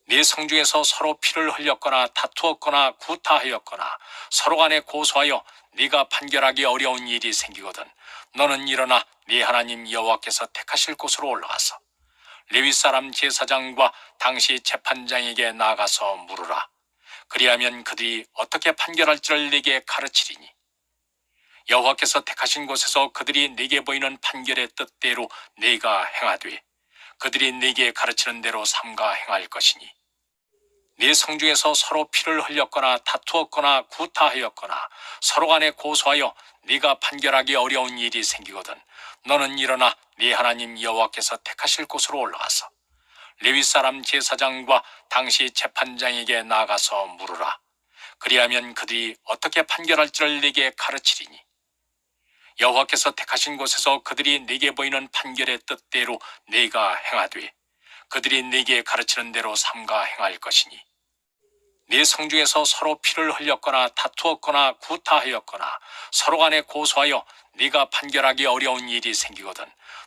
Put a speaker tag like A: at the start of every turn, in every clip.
A: 네 성중에서 서로 피를 흘렸거나 다투었거나 구타하였거나 서로 간에 고소하여 네가 판결하기 어려운 일이 생기거든 너는 일어나 네 하나님 여호와께서 택하실 곳으로 올라가서 레위 사람 제사장과 당시 재판장에게 나가서 물으라. 그리하면 그들이 어떻게 판결할지를 네게 가르치리니 여호와께서 택하신 곳에서 그들이 네게 보이는 판결의 뜻대로 네가 행하되 그들이 네게 가르치는 대로 삼가 행할 것이니 네 성중에서 서로 피를 흘렸거나 다투었거나 구타하였거나 서로 간에 고소하여 네가 판결하기 어려운 일이 생기거든 너는 일어나 네 하나님 여호와께서 택하실 곳으로 올라가서 레위 사람 제사장과 당시 재판장에게 나가서 물으라. 그리하면 그들이 어떻게 판결할지를 네게 가르치리니 여호와께서 택하신 곳에서 그들이 네게 보이는 판결의 뜻대로 네가 행하되 그들이 네게 가르치는 대로 삼가 행할 것이니 네 성중에서 서로 피를 흘렸거나 다투었거나 구타하였거나 서로 간에 고소하여 네가 판결하기 어려운 일이 생기거든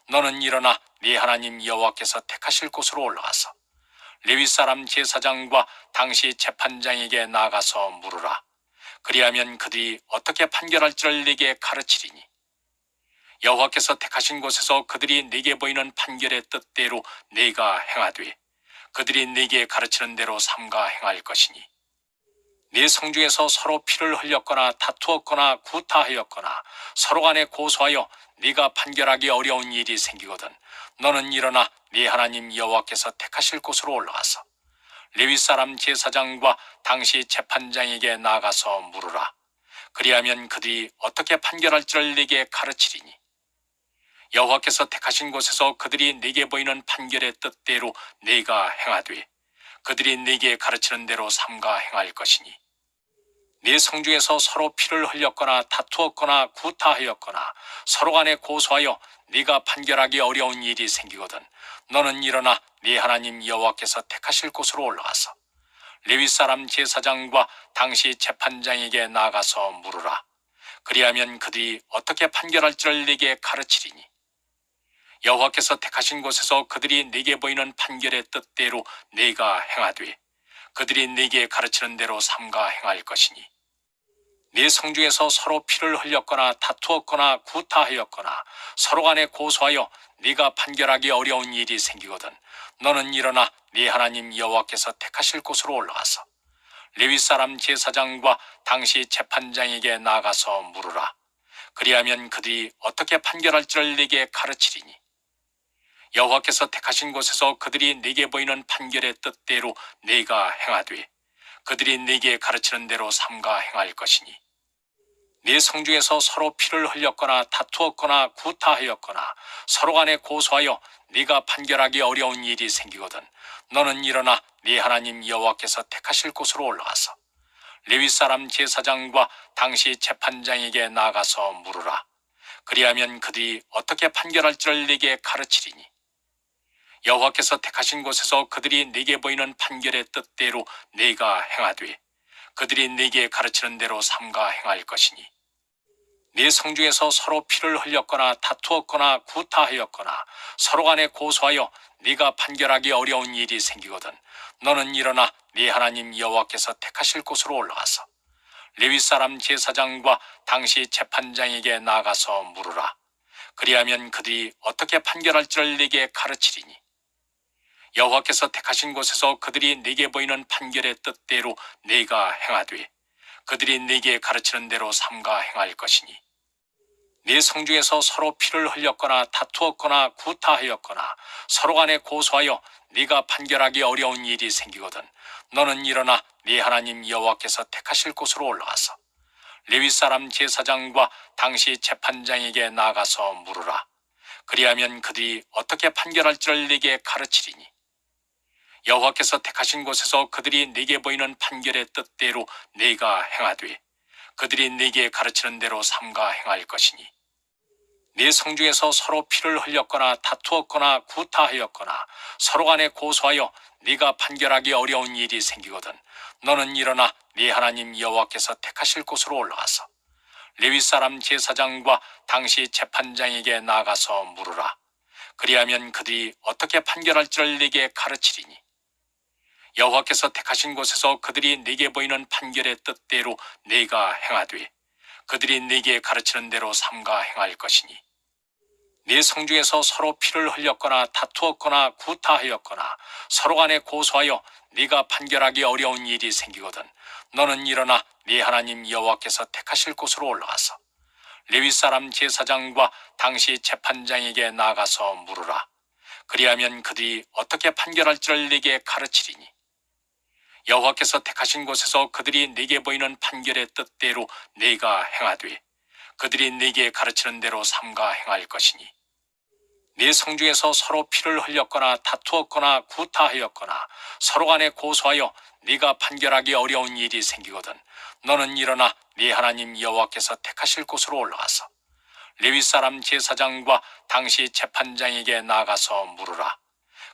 A: 너는 일어나 네 하나님 여호와께서 택하실 곳으로 올라가서 레위 사람 제사장과 당시 재판장에게 나가서 물으라. 그리하면 그들이 어떻게 판결할지를 네게 가르치리니 여호와께서 택하신 곳에서 그들이 네게 보이는 판결의 뜻대로 네가 행하되 그들이 네게 가르치는 대로 삼가 행할 것이니 네 성중에서 서로 피를 흘렸거나 다투었거나 구타하였거나 서로 간에 고소하여 네가 판결하기 어려운 일이 생기거든 너는 일어나 네 하나님 여호와께서 택하실 곳으로 올라가서 레위 사람 제사장과 당시 재판장에게 나가서 물으라. 그리하면 그들이 어떻게 판결할지를 네게 가르치리니 여호와께서 택하신 곳에서 그들이 네게 보이는 판결의 뜻대로 네가 행하되 그들이 네게 가르치는 대로 삼가 행할 것이니 네 성중에서 서로 피를 흘렸거나 다투었거나 구타하였거나 서로 간에 고소하여 네가 판결하기 어려운 일이 생기거든 너는 일어나 네 하나님 여호와께서 택하실 곳으로 올라가서 레위 사람 제사장과 당시 재판장에게 나가서 물으라. 그리하면 그들이 어떻게 판결할지를 네게 가르치리니 여호와께서 택하신 곳에서 그들이 네게 보이는 판결의 뜻대로 네가 행하되 그들이 네게 가르치는 대로 삼가 행할 것이니 네 성중에서 서로 피를 흘렸거나 다투었거나 구타하였거나 서로 간에 고소하여 네가 판결하기 어려운 일이 생기거든 너는 일어나 네 하나님 여호와께서 택하실 곳으로 올라가서 레위 사람 제사장과 당시 재판장에게 나가서 물으라. 그리하면 그들이 어떻게 판결할지를 네게 가르치리니 여호와께서 택하신 곳에서 그들이 네게 보이는 판결의 뜻대로 네가 행하되 그들이 네게 가르치는 대로 삼가 행할 것이니 네 성중에서 서로 피를 흘렸거나 다투었거나 구타하였거나 서로 간에 고소하여 네가 판결하기 어려운 일이 생기거든 너는 일어나 네 하나님 여호와께서 택하실 곳으로 올라가서 레위 사람 제사장과 당시 재판장에게 나가서 물으라. 그리하면 그들이 어떻게 판결할지를 네게 가르치리니 여호와께서 택하신 곳에서 그들이 네게 보이는 판결의 뜻대로 네가 행하되 그들이 네게 가르치는 대로 삼가 행할 것이니 네 성중에서 서로 피를 흘렸거나 다투었거나 구타하였거나 서로 간에 고소하여 네가 판결하기 어려운 일이 생기거든 너는 일어나 네 하나님 여호와께서 택하실 곳으로 올라가서 레위 사람 제사장과 당시 재판장에게 나가서 물으라. 그리하면 그들이 어떻게 판결할지를 네게 가르치리니 여호와께서 택하신 곳에서 그들이 네게 보이는 판결의 뜻대로 네가 행하되 그들이 네게 가르치는 대로 삼가 행할 것이니 네 성중에서 서로 피를 흘렸거나 다투었거나 구타하였거나 서로 간에 고소하여 네가 판결하기 어려운 일이 생기거든 너는 일어나 네 하나님 여호와께서 택하실 곳으로 올라가서 레위 사람 제사장과 당시 재판장에게 나가서 물으라. 그리하면 그들이 어떻게 판결할지를 네게 가르치리니 여호와께서 택하신 곳에서 그들이 네게 보이는 판결의 뜻대로 네가 행하되 그들이 네게 가르치는 대로 삼가 행할 것이니 네 성중에서 서로 피를 흘렸거나 다투었거나 구타하였거나 서로 간에 고소하여 네가 판결하기 어려운 일이 생기거든 너는 일어나 네 하나님 여호와께서 택하실 곳으로 올라가서 레위 사람 제사장과 당시 재판장에게 나가서 물으라. 그리하면 그들이 어떻게 판결할지를 네게 가르치리니 여호와께서 택하신 곳에서 그들이 네게 보이는 판결의 뜻대로 네가 행하되 그들이 네게 가르치는 대로 삼가 행할 것이니 네 성중에서 서로 피를 흘렸거나 다투었거나 구타하였거나 서로 간에 고소하여 네가 판결하기 어려운 일이 생기거든 너는 일어나 네 하나님 여호와께서 택하실 곳으로 올라가서 레위 사람 제사장과 당시 재판장에게 나가서 물으라. 그리하면 그들이 어떻게 판결할지를 네게 가르치리니 여호와께서 택하신 곳에서 그들이 네게 보이는 판결의 뜻대로 네가 행하되 그들이 네게 가르치는 대로 삼가 행할 것이니 네 성중에서 서로 피를 흘렸거나 다투었거나 구타하였거나 서로 간에 고소하여 네가 판결하기 어려운 일이 생기거든 너는 일어나 네 하나님 여호와께서 택하실 곳으로 올라가서 레위 사람 제사장과 당시 재판장에게 나가서 물으라.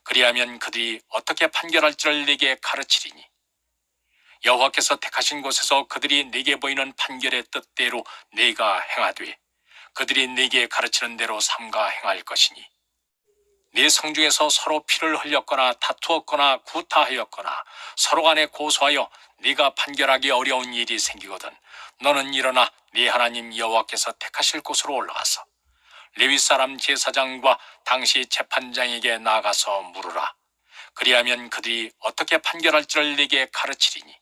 A: 그리하면 그들이 어떻게 판결할지를 네게 가르치리니 여호와께서 택하신 곳에서 그들이 네게 보이는 판결의 뜻대로 네가 행하되 그들이 네게 가르치는 대로 삼가 행할 것이니 네 성중에서 서로 피를 흘렸거나 다투었거나 구타하였거나 서로 간에 고소하여 네가 판결하기 어려운 일이 생기거든 너는 일어나 네 하나님 여호와께서 택하실 곳으로 올라가서 레위 사람 제사장과 당시 재판장에게 나가서 물으라. 그리하면 그들이 어떻게 판결할지를 네게 가르치리니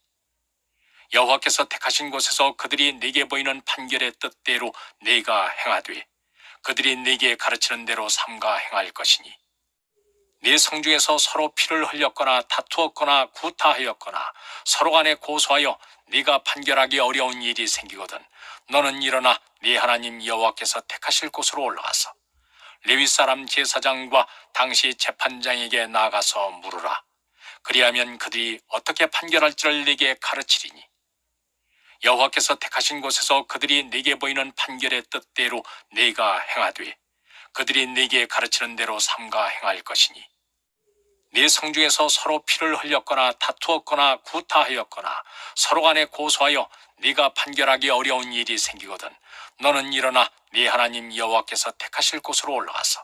A: 여호와께서 택하신 곳에서 그들이 네게 보이는 판결의 뜻대로 네가 행하되 그들이 네게 가르치는 대로 삼가 행할 것이니 네 성중에서 서로 피를 흘렸거나 다투었거나 구타하였거나 서로 간에 고소하여 네가 판결하기 어려운 일이 생기거든 너는 일어나 네 하나님 여호와께서 택하실 곳으로 올라가서 레위 사람 제사장과 당시 재판장에게 나가서 물으라. 그리하면 그들이 어떻게 판결할지를 네게 가르치리니 여호와께서 택하신 곳에서 그들이 네게 보이는 판결의 뜻대로 네가 행하되 그들이 네게 가르치는 대로 삼가 행할 것이니 네 성중에서 서로 피를 흘렸거나 다투었거나 구타하였거나 서로 간에 고소하여 네가 판결하기 어려운 일이 생기거든 너는 일어나 네 하나님 여호와께서 택하실 곳으로 올라가서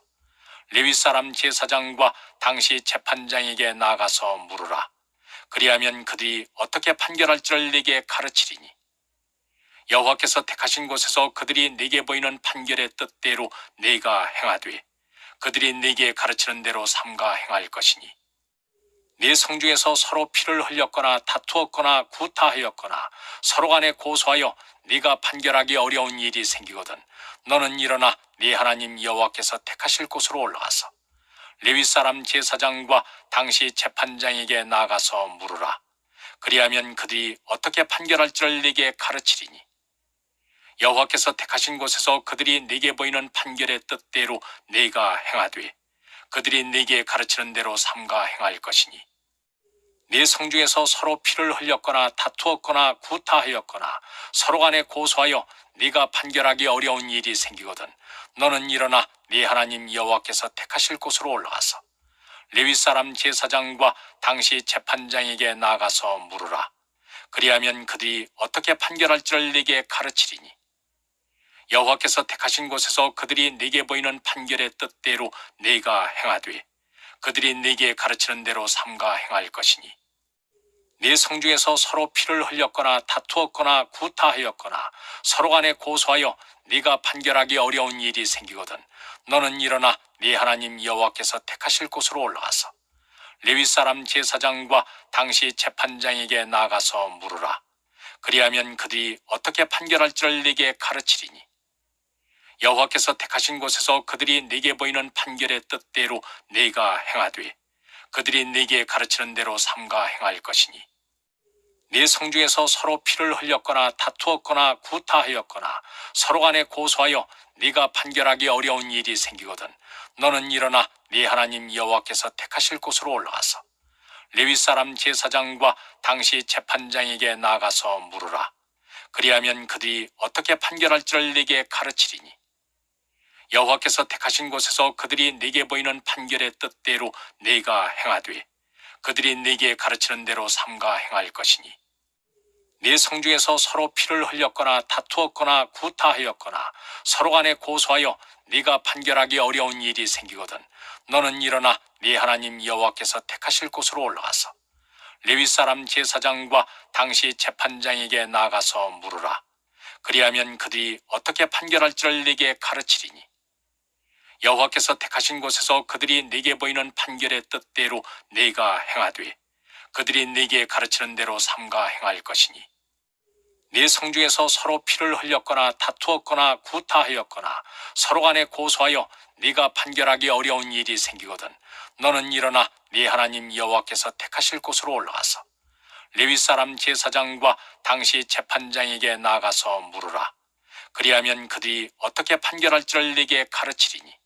A: 레위 사람 제사장과 당시 재판장에게 나가서 물으라. 그리하면 그들이 어떻게 판결할지를 네게 가르치리니 여호와께서 택하신 곳에서 그들이 네게 보이는 판결의 뜻대로 네가 행하되 그들이 네게 가르치는 대로 삼가 행할 것이니 네 성중에서 서로 피를 흘렸거나 다투었거나 구타하였거나 서로 간에 고소하여 네가 판결하기 어려운 일이 생기거든 너는 일어나 네 하나님 여호와께서 택하실 곳으로 올라가서 레위 사람 제사장과 당시 재판장에게 나가서 물으라. 그리하면 그들이 어떻게 판결할지를 네게 가르치리니 여호와께서 택하신 곳에서 그들이 네게 보이는 판결의 뜻대로 네가 행하되 그들이 네게 가르치는 대로 삼가 행할 것이니 네 성중에서 서로 피를 흘렸거나 다투었거나 구타하였거나 서로 간에 고소하여 네가 판결하기 어려운 일이 생기거든 너는 일어나 네 하나님 여호와께서 택하실 곳으로 올라가서 레위 사람 제사장과 당시 재판장에게 나가서 물으라. 그리하면 그들이 어떻게 판결할지를 네게 가르치리니 여호와께서 택하신 곳에서 그들이 네게 보이는 판결의 뜻대로 네가 행하되 그들이 네게 가르치는 대로 삼가 행할 것이니 네 성중에서 서로 피를 흘렸거나 다투었거나 구타하였거나 서로 간에 고소하여 네가 판결하기 어려운 일이 생기거든 너는 일어나 네 하나님 여호와께서 택하실 곳으로 올라가서 레위 사람 제사장과 당시 재판장에게 나가서 물으라. 그리하면 그들이 어떻게 판결할지를 네게 가르치리니 여호와께서 택하신 곳에서 그들이 네게 보이는 판결의 뜻대로 네가 행하되 그들이 네게 가르치는 대로 삼가 행할 것이니 네 성중에서 서로 피를 흘렸거나 다투었거나 구타하였거나 서로 간에 고소하여 네가 판결하기 어려운 일이 생기거든 너는 일어나 네 하나님 여호와께서 택하실 곳으로 올라가서 레위 사람 제사장과 당시 재판장에게 나가서 물으라. 그리하면 그들이 어떻게 판결할지를 네게 가르치리니 여호와께서 택하신 곳에서 그들이 네게 보이는 판결의 뜻대로 네가 행하되 그들이 네게 가르치는 대로 삼가 행할 것이니 네 성중에서 서로 피를 흘렸거나 다투었거나 구타하였거나 서로 간에 고소하여 네가 판결하기 어려운 일이 생기거든 너는 일어나 네 하나님 여호와께서 택하실 곳으로 올라가서 레위 사람 제사장과 당시 재판장에게 나가서 물으라. 그리하면 그들이 어떻게 판결할지를 네게 가르치리니 여호와께서 택하신 곳에서 그들이 네게 보이는 판결의 뜻대로 네가 행하되 그들이 네게 가르치는 대로 삼가 행할 것이니 네 성중에서 서로 피를 흘렸거나 다투었거나 구타하였거나 서로 간에 고소하여 네가 판결하기 어려운 일이 생기거든 너는 일어나 네 하나님 여호와께서 택하실 곳으로 올라가서 레위 사람 제사장과 당시 재판장에게 나가서 물으라. 그리하면 그들이 어떻게 판결할지를 네게 가르치리니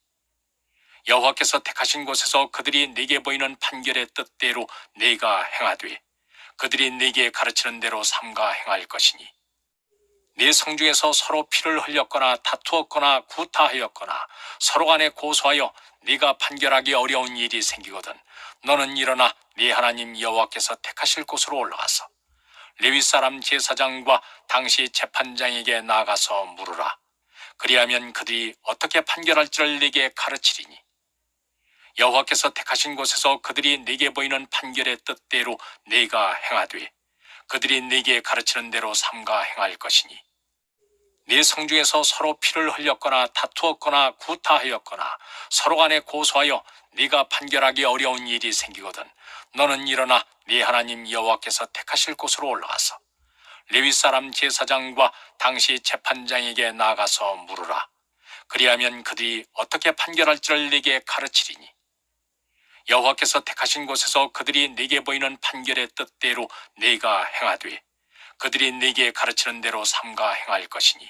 A: 여호와께서 택하신 곳에서 그들이 네게 보이는 판결의 뜻대로 네가 행하되 그들이 네게 가르치는 대로 삼가 행할 것이니 네 성중에서 서로 피를 흘렸거나 다투었거나 구타하였거나 서로 간에 고소하여 네가 판결하기 어려운 일이 생기거든 너는 일어나 네 하나님 여호와께서 택하실 곳으로 올라가서 레위 사람 제사장과 당시 재판장에게 나가서 물으라. 그리하면 그들이 어떻게 판결할지를 네게 가르치리니 여호와께서 택하신 곳에서 그들이 네게 보이는 판결의 뜻대로 네가 행하되 그들이 네게 가르치는 대로 삼가 행할 것이니 네 성중에서 서로 피를 흘렸거나 다투었거나 구타하였거나 서로 간에 고소하여 네가 판결하기 어려운 일이 생기거든 너는 일어나 네 하나님 여호와께서 택하실 곳으로 올라가서 레위 사람 제사장과 당시 재판장에게 나가서 물으라. 그리하면 그들이 어떻게 판결할지를 네게 가르치리니 여호와께서 택하신 곳에서 그들이 네게 보이는 판결의 뜻대로 네가 행하되 그들이 네게 가르치는 대로 삼가 행할 것이니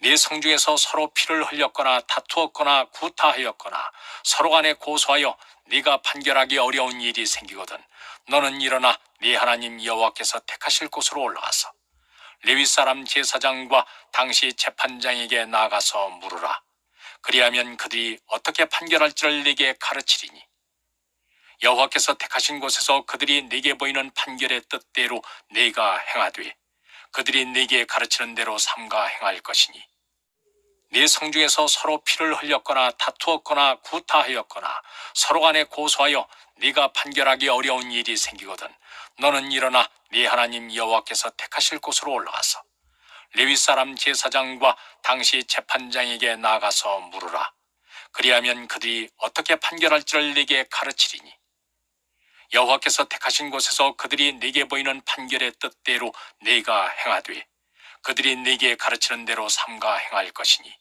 A: 네 성중에서 서로 피를 흘렸거나 다투었거나 구타하였거나 서로 간에 고소하여 네가 판결하기 어려운 일이 생기거든 너는 일어나 네 하나님 여호와께서 택하실 곳으로 올라가서 레위 사람 제사장과 당시 재판장에게 나가서 물으라. 그리하면 그들이 어떻게 판결할지를 네게 가르치리니 여호와께서 택하신 곳에서 그들이 네게 보이는 판결의 뜻대로 네가 행하되 그들이 네게 가르치는 대로 삼가 행할 것이니 네 성중에서 서로 피를 흘렸거나 다투었거나 구타하였거나 서로 간에 고소하여 네가 판결하기 어려운 일이 생기거든 너는 일어나 네 하나님 여호와께서 택하실 곳으로 올라가서 레위 사람 제사장과 당시 재판장에게 나가서 물으라. 그리하면 그들이 어떻게 판결할지를 네게 가르치리니 여호와께서 택하신 곳에서 그들이 네게 보이는 판결의 뜻대로 네가 행하되 그들이 네게 가르치는 대로 삼가 행할 것이니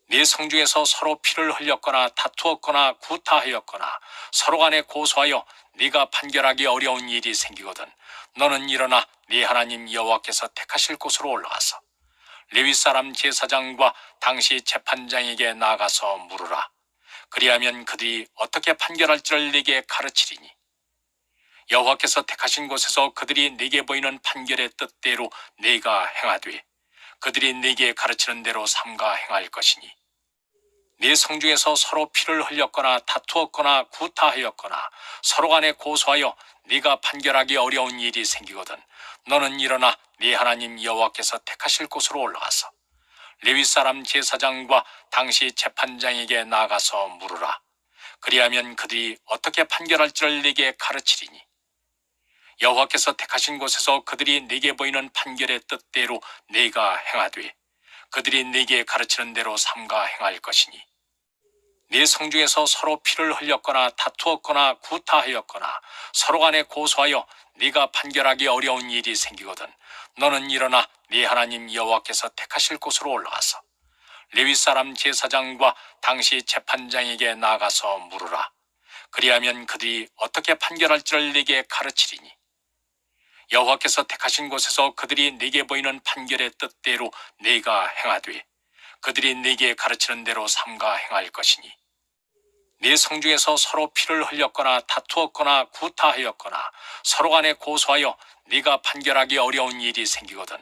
A: 네 성중에서 서로 피를 흘렸거나 다투었거나 구타하였거나 서로 간에 고소하여 네가 판결하기 어려운 일이 생기거든 너는 일어나 네 하나님 여호와께서 택하실 곳으로 올라가서 레위 사람 제사장과 당시 재판장에게 나가서 물으라. 그리하면 그들이 어떻게 판결할지를 네게 가르치리니 여호와께서 택하신 곳에서 그들이 네게 보이는 판결의 뜻대로 네가 행하되 그들이 네게 가르치는 대로 삼가 행할 것이니 네 성중에서 서로 피를 흘렸거나 다투었거나 구타하였거나 서로 간에 고소하여 네가 판결하기 어려운 일이 생기거든 너는 일어나 네 하나님 여호와께서 택하실 곳으로 올라가서 레위 사람 제사장과 당시 재판장에게 나가서 물으라. 그리하면 그들이 어떻게 판결할지를 네게 가르치리니 여호와께서 택하신 곳에서 그들이 네게 보이는 판결의 뜻대로 네가 행하되 그들이 네게 가르치는 대로 삼가 행할 것이니 네 성중에서 서로 피를 흘렸거나 다투었거나 구타하였거나 서로 간에 고소하여 네가 판결하기 어려운 일이 생기거든 너는 일어나 네 하나님 여호와께서 택하실 곳으로 올라가서 레위 사람 제사장과 당시 재판장에게 나가서 물으라. 그리하면 그들이 어떻게 판결할지를 네게 가르치리니 여호와께서 택하신 곳에서 그들이 네게 보이는 판결의 뜻대로 네가 행하되 그들이 네게 가르치는 대로 삼가 행할 것이니 네 성중에서 서로 피를 흘렸거나 다투었거나 구타하였거나 서로 간에 고소하여 네가 판결하기 어려운 일이 생기거든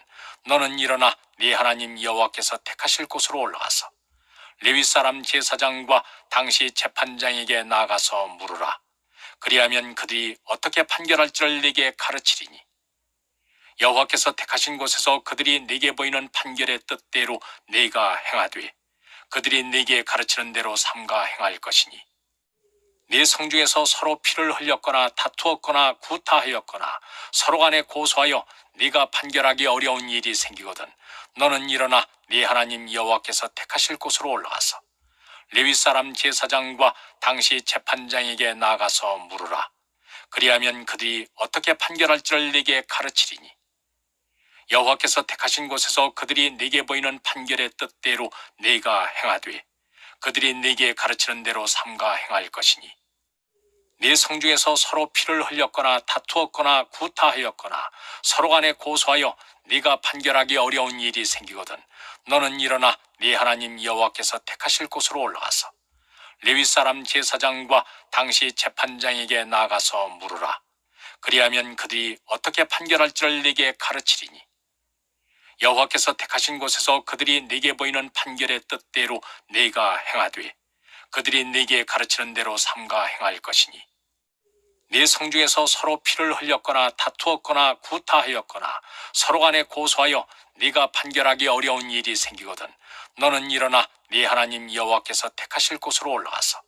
A: 너는 일어나 네 하나님 여호와께서 택하실 곳으로 올라가서 레위 사람 제사장과 당시 재판장에게 나가서 물으라. 그리하면 그들이 어떻게 판결할지를 네게 가르치리니 여호와께서 택하신 곳에서 그들이 네게 보이는 판결의 뜻대로 네가 행하되 그들이 네게 가르치는 대로 삼가 행할 것이니 네 성중에서 서로 피를 흘렸거나 다투었거나 구타하였거나 서로 간에 고소하여 네가 판결하기 어려운 일이 생기거든 너는 일어나 네 하나님 여호와께서 택하실 곳으로 올라가서 레위 사람 제사장과 당시 재판장에게 나가서 물으라. 그리하면 그들이 어떻게 판결할지를 네게 가르치리니 여호와께서 택하신 곳에서 그들이 네게 보이는 판결의 뜻대로 네가 행하되 그들이 네게 가르치는 대로 삼가 행할 것이니 네 성중에서 서로 피를 흘렸거나 다투었거나 구타하였거나 서로 간에 고소하여 네가 판결하기 어려운 일이 생기거든 너는 일어나 네 하나님 여호와께서 택하실 곳으로 올라가서 레위 사람 제사장과 당시 재판장에게 나가서 물으라. 그리하면 그들이 어떻게 판결할지를 네게 가르치리니 여호와께서 택하신 곳에서 그들이 네게 보이는 판결의 뜻대로 네가 행하되 그들이 네게 가르치는 대로 삼가 행할 것이니 네 성중에서 서로 피를 흘렸거나 다투었거나 구타하였거나 서로 간에 고소하여 네가 판결하기 어려운 일이 생기거든 너는 일어나 네 하나님 여호와께서 택하실 곳으로 올라가서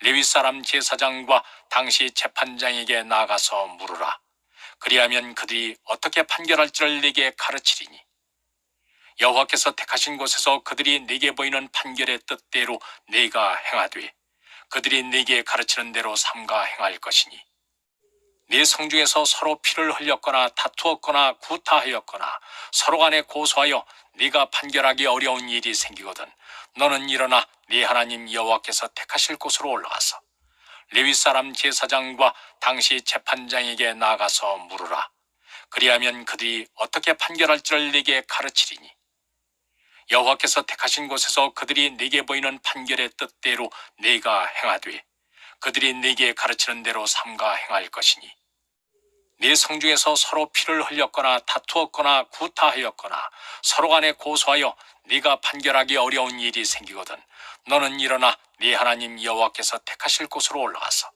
A: 레위 사람 제사장과 당시 재판장에게 나가서 물으라. 그리하면 그들이 어떻게 판결할지를 네게 가르치리니 여호와께서 택하신 곳에서 그들이 네게 보이는 판결의 뜻대로 네가 행하되 그들이 네게 가르치는 대로 삼가 행할 것이니 네 성중에서 서로 피를 흘렸거나 다투었거나 구타하였거나 서로 간에 고소하여 네가 판결하기 어려운 일이 생기거든 너는 일어나 네 하나님 여호와께서 택하실 곳으로 올라가서 레위 사람 제사장과 당시 재판장에게 나가서 물으라. 그리하면 그들이 어떻게 판결할지를 네게 가르치리니 여호와께서 택하신 곳에서 그들이 네게 보이는 판결의 뜻대로 네가 행하되 그들이 네게 가르치는 대로 삼가 행할 것이니 네 성중에서 서로 피를 흘렸거나 다투었거나 구타하였거나 서로 간에 고소하여 네가 판결하기 어려운 일이 생기거든 너는 일어나 네 하나님 여호와께서 택하실 곳으로 올라가서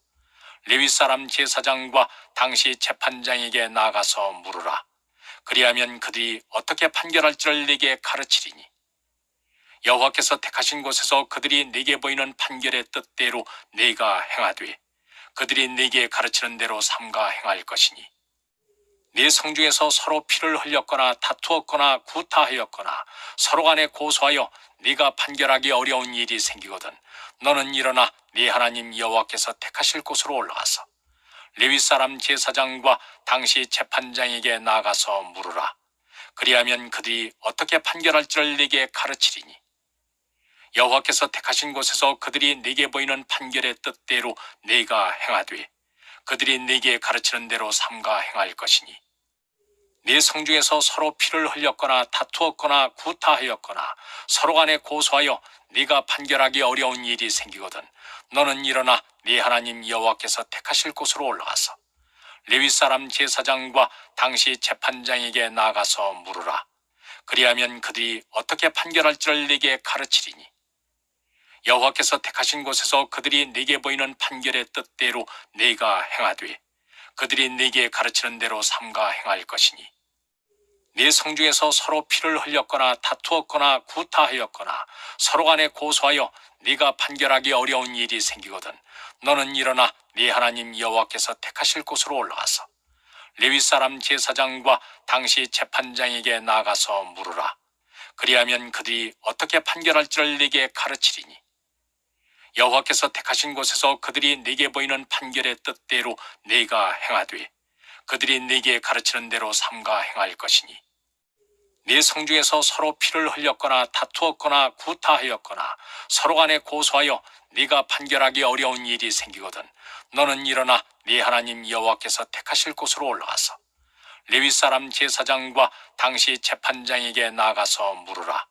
A: 레위 사람 제사장과 당시 재판장에게 나가서 물으라. 그리하면 그들이 어떻게 판결할지를 네게 가르치리니 여호와께서 택하신 곳에서 그들이 네게 보이는 판결의 뜻대로 네가 행하되 그들이 네게 가르치는 대로 삼가 행할 것이니 네 성중에서 서로 피를 흘렸거나 다투었거나 구타하였거나 서로 간에 고소하여 네가 판결하기 어려운 일이 생기거든 너는 일어나 네 하나님 여호와께서 택하실 곳으로 올라가서 레위 사람 제사장과 당시 재판장에게 나가서 물으라. 그리하면 그들이 어떻게 판결할지를 네게 가르치리니 여호와께서 택하신 곳에서 그들이 네게 보이는 판결의 뜻대로 네가 행하되 그들이 네게 가르치는 대로 삼가 행할 것이니 네 성중에서 서로 피를 흘렸거나 다투었거나 구타하였거나 서로 간에 고소하여 네가 판결하기 어려운 일이 생기거든 너는 일어나 네 하나님 여호와께서 택하실 곳으로 올라가서 레위 사람 제사장과 당시 재판장에게 나가서 물으라. 그리하면 그들이 어떻게 판결할지를 네게 가르치리니 여호와께서 택하신 곳에서 그들이 네게 보이는 판결의 뜻대로 네가 행하되 그들이 네게 가르치는 대로 삼가 행할 것이니 네 성중에서 서로 피를 흘렸거나 다투었거나 구타하였거나 서로 간에 고소하여 네가 판결하기 어려운 일이 생기거든 너는 일어나 네 하나님 여호와께서 택하실 곳으로 올라가서 레위 사람 제사장과 당시 재판장에게 나가서 물으라. 그리하면 그들이 어떻게 판결할지를 네게 가르치리니 여호와께서 택하신 곳에서 그들이 네게 보이는 판결의 뜻대로 네가 행하되 그들이 네게 가르치는 대로 삼가 행할 것이니 네 성중에서 서로 피를 흘렸거나 다투었거나 구타하였거나 서로 간에 고소하여 네가 판결하기 어려운 일이 생기거든 너는 일어나 네 하나님 여호와께서 택하실 곳으로 올라가서 레위 사람 제사장과 당시 재판장에게 나가서 물으라.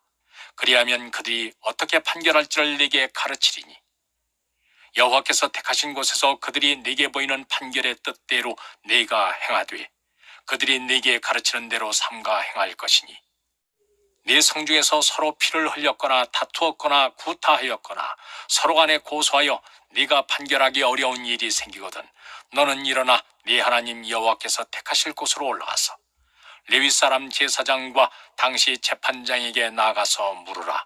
A: 그리하면 그들이 어떻게 판결할지를 네게 가르치리니 여호와께서 택하신 곳에서 그들이 네게 보이는 판결의 뜻대로 네가 행하되 그들이 네게 가르치는 대로 삼가 행할 것이니 네 성중에서 서로 피를 흘렸거나 다투었거나 구타하였거나 서로 간에 고소하여 네가 판결하기 어려운 일이 생기거든 너는 일어나 네 하나님 여호와께서 택하실 곳으로 올라가서 레위 사람 제사장과 당시 재판장에게 나가서 물으라.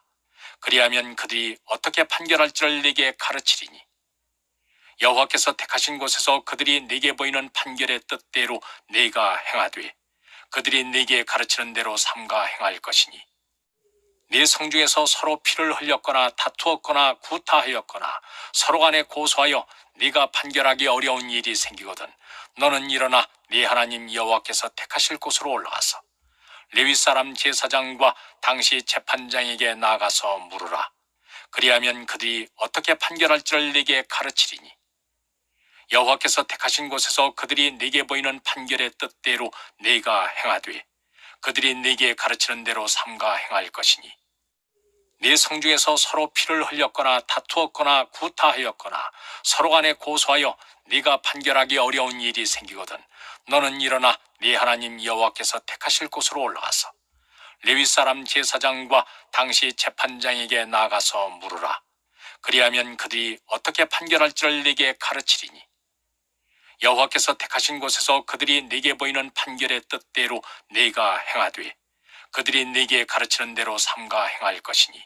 A: 그리하면 그들이 어떻게 판결할지를 네게 가르치리니 여호와께서 택하신 곳에서 그들이 네게 보이는 판결의 뜻대로 네가 행하되 그들이 네게 가르치는 대로 삼가 행할 것이니 네 성중에서 서로 피를 흘렸거나 다투었거나 구타하였거나 서로 간에 고소하여 네가 판결하기 어려운 일이 생기거든 너는 일어나 네 하나님 여호와께서 택하실 곳으로 올라가서 레위 사람 제사장과 당시 재판장에게 나가서 물으라. 그리하면 그들이 어떻게 판결할지를 네게 가르치리니 여호와께서 택하신 곳에서 그들이 네게 보이는 판결의 뜻대로 네가 행하되 그들이 네게 가르치는 대로 삼가 행할 것이니 네 성중에서 서로 피를 흘렸거나 다투었거나 구타하였거나 서로 간에 고소하여 네가 판결하기 어려운 일이 생기거든 너는 일어나 네 하나님 여호와께서 택하실 곳으로 올라가서 레위 사람 제사장과 당시 재판장에게 나가서 물으라. 그리하면 그들이 어떻게 판결할지를 네게 가르치리니 여호와께서 택하신 곳에서 그들이 네게 보이는 판결의 뜻대로 네가 행하되 그들이 네게 가르치는 대로 삼가 행할 것이니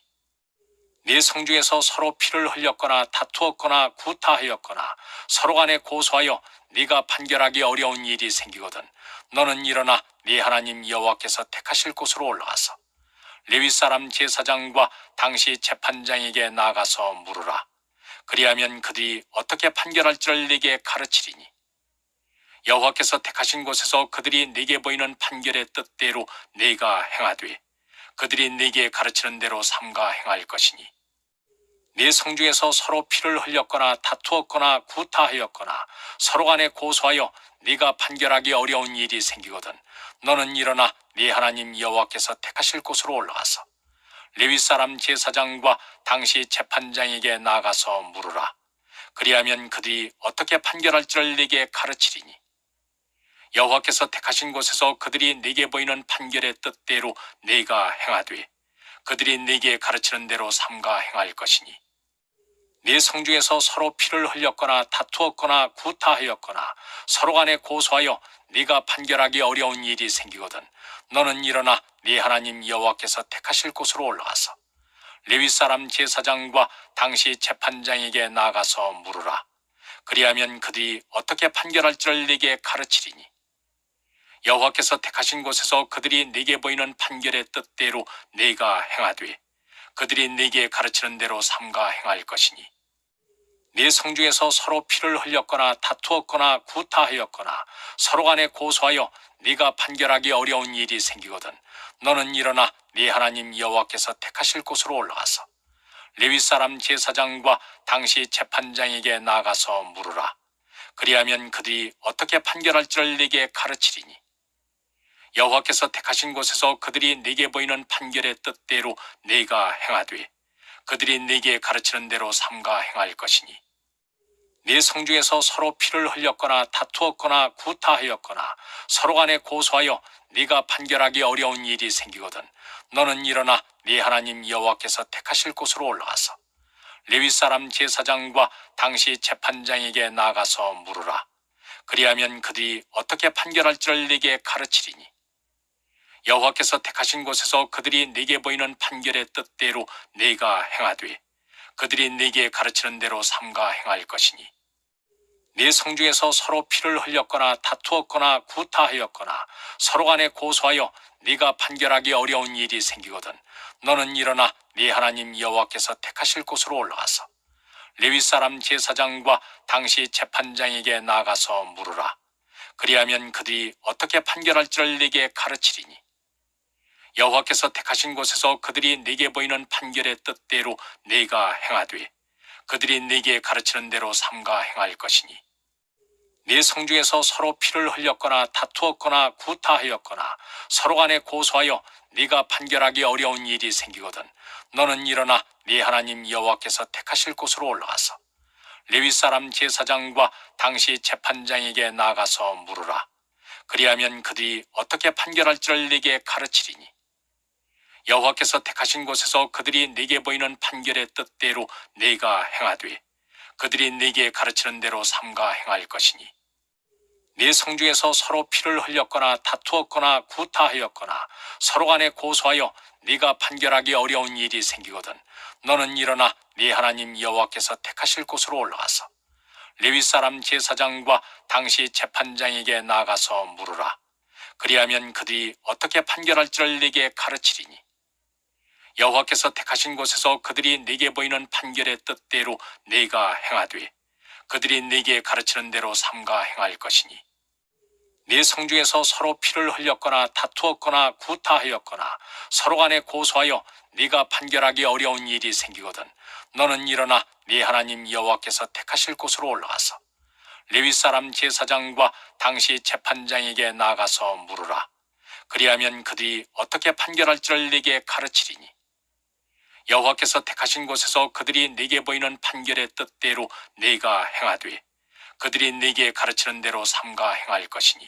A: 네 성중에서 서로 피를 흘렸거나 다투었거나 구타하였거나 서로 간에 고소하여 네가 판결하기 어려운 일이 생기거든 너는 일어나 네 하나님 여호와께서 택하실 곳으로 올라가서 레위 사람 제사장과 당시 재판장에게 나가서 물으라. 그리하면 그들이 어떻게 판결할지를 네게 가르치리니 여호와께서 택하신 곳에서 그들이 네게 보이는 판결의 뜻대로 네가 행하되 그들이 네게 가르치는 대로 삼가 행할 것이니 네 성중에서 서로 피를 흘렸거나 다투었거나 구타하였거나 서로 간에 고소하여 네가 판결하기 어려운 일이 생기거든 너는 일어나 네 하나님 여호와께서 택하실 곳으로 올라가서 레위 사람 제사장과 당시 재판장에게 나가서 물으라. 그리하면 그들이 어떻게 판결할지를 네게 가르치리니 여호와께서 택하신 곳에서 그들이 네게 보이는 판결의 뜻대로 네가 행하되 그들이 네게 가르치는 대로 삼가 행할 것이니 네 성중에서 서로 피를 흘렸거나 다투었거나 구타하였거나 서로 간에 고소하여 네가 판결하기 어려운 일이 생기거든 너는 일어나 네 하나님 여호와께서 택하실 곳으로 올라가서 레위 사람 제사장과 당시 재판장에게 나가서 물으라. 그리하면 그들이 어떻게 판결할지를 네게 가르치리니 여호와께서 택하신 곳에서 그들이 네게 보이는 판결의 뜻대로 네가 행하되 그들이 네게 가르치는 대로 삼가 행할 것이니 네 성중에서 서로 피를 흘렸거나 다투었거나 구타하였거나 서로 간에 고소하여 네가 판결하기 어려운 일이 생기거든 너는 일어나 네 하나님 여호와께서 택하실 곳으로 올라가서 레위 사람 제사장과 당시 재판장에게 나가서 물으라. 그리하면 그들이 어떻게 판결할지를 네게 가르치리니 여호와께서 택하신 곳에서 그들이 네게 보이는 판결의 뜻대로 네가 행하되 그들이 네게 가르치는 대로 삼가 행할 것이니 네 성중에서 서로 피를 흘렸거나 다투었거나 구타하였거나 서로 간에 고소하여 네가 판결하기 어려운 일이 생기거든 너는 일어나 네 하나님 여호와께서 택하실 곳으로 올라가서 레위 사람 제사장과 당시 재판장에게 나가서 물으라. 그리하면 그들이 어떻게 판결할지를 네게 가르치리니 여호와께서 택하신 곳에서 그들이 네게 보이는 판결의 뜻대로 네가 행하되 그들이 네게 가르치는 대로 삼가 행할 것이니 네 성중에서 서로 피를 흘렸거나 다투었거나 구타하였거나 서로 간에 고소하여 네가 판결하기 어려운 일이 생기거든 너는 일어나 네 하나님 여호와께서 택하실 곳으로 올라가서 레위 사람 제사장과 당시 재판장에게 나가서 물으라. 그리하면 그들이 어떻게 판결할지를 네게 가르치리니 여호와께서 택하신 곳에서 그들이 네게 보이는 판결의 뜻대로 네가 행하되 그들이 네게 가르치는 대로 삼가 행할 것이니 네 성중에서 서로 피를 흘렸거나 다투었거나 구타하였거나 서로 간에 고소하여 네가 판결하기 어려운 일이 생기거든 너는 일어나 네 하나님 여호와께서 택하실 곳으로 올라가서 레위 사람 제사장과 당시 재판장에게 나가서 물으라. 그리하면 그들이 어떻게 판결할지를 네게 가르치리니 여호와께서 택하신 곳에서 그들이 네게 보이는 판결의 뜻대로 네가 행하되 그들이 네게 가르치는 대로 삼가 행할 것이니 네 성중에서 서로 피를 흘렸거나 다투었거나 구타하였거나 서로 간에 고소하여 네가 판결하기 어려운 일이 생기거든 너는 일어나 네 하나님 여호와께서 택하실 곳으로 올라가서 레위 사람 제사장과 당시 재판장에게 나가서 물으라. 그리하면 그들이 어떻게 판결할지를 네게 가르치리니 여호와께서 택하신 곳에서 그들이 네게 보이는 판결의 뜻대로 네가 행하되 그들이 네게 가르치는 대로 삼가 행할 것이니 네 성중에서 서로 피를 흘렸거나 다투었거나 구타하였거나 서로 간에 고소하여 네가 판결하기 어려운 일이 생기거든 너는 일어나 네 하나님 여호와께서 택하실 곳으로 올라가서 레위 사람 제사장과 당시 재판장에게 나가서 물으라. 그리하면 그들이 어떻게 판결할지를 네게 가르치리니 여호와께서 택하신 곳에서 그들이 네게 보이는 판결의 뜻대로 네가 행하되 그들이 네게 가르치는 대로 삼가 행할 것이니